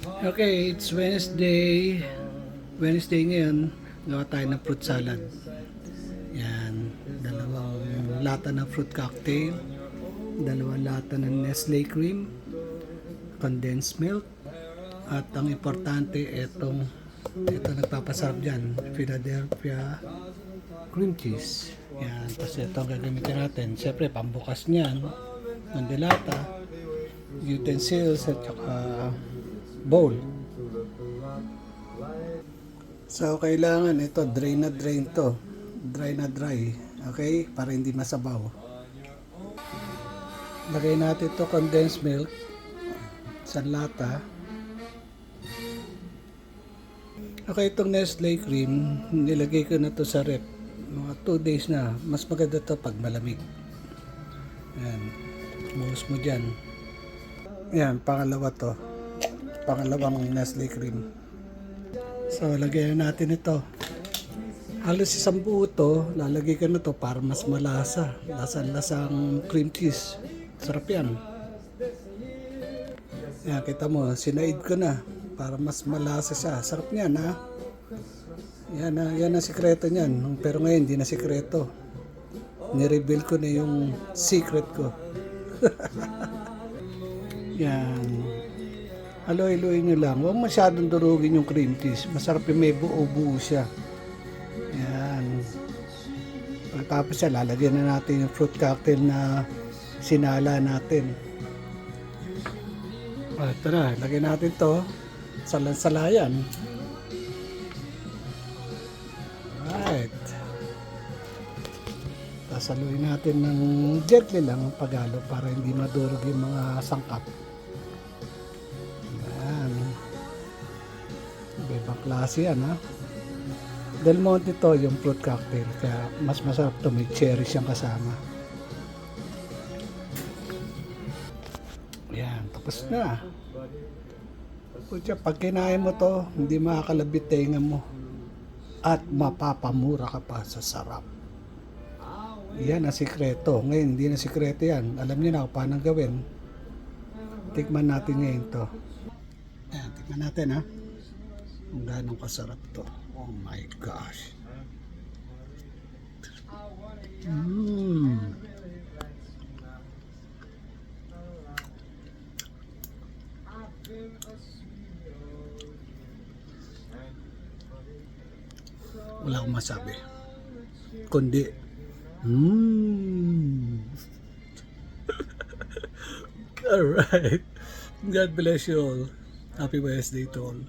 Okay, it's Wednesday. Wednesday ngayon, gawa tayo ng fruit salad. Yan, dalawang lata ng fruit cocktail, dalawang lata ng Nestle cream, condensed milk, at ang importante, ito nagpapasarap dyan, Philadelphia cream cheese. Yan, tapos ito ang gagamitin natin. Siyempre, pambukas niyan, ng delata, utensils, at saka bowl. So, kailangan ito, dry na drain to. Dry na dry. Okay? Para hindi masabaw. Lagay natin to condensed milk sa lata. Okay, itong Nestle cream, nilagay ko na to sa rep. Mga 2 days na. Mas maganda to pag malamig. Yan. Buhos mo dyan. Yan, pangalawa to. Pangalawang Nestle cream. So, lagyan natin ito. Halos isang buo to, lalagay ka na to para mas malasa. Lasang cream cheese. Sarap yan. Yan, kita mo, sinaid ko na para mas malasa siya. Sarap niyan, ha? Yan ang sikreto niyan. Pero ngayon, hindi na sikreto. Nireveal ko na yung secret ko. Yan. Haloy-haloy nyo lang. Huwag masyadong durugin yung cream cheese. Masarap yung may buo-buo siya. Yan. Pagkatapos siya, lalagyan na natin yung fruit cocktail na sinala natin. Tara, lagyan natin to sa lansalayan. Alright. Tapos haluin natin ng gently lang ang paghalo para hindi madurog yung mga sangkap. Ibang klase yan, ha? Del Monte to yung fruit cocktail, kaya mas masarap to, may cherry siyang kasama. Yan, tapos na. Putya, pag kinain mo to, hindi makakalabit tenga mo at mapapamura ka pa sa sarap. Yan ang sikreto. Ngayon hindi na sikreto yan, alam niyo na kung paano gawin. Tikman natin ngayon to. Yan, tikman natin, ha? Kung ganong kasarap to. Oh my gosh. Wala akong masabi. Kundi, Alright. God bless you all. Happy Wednesday to all.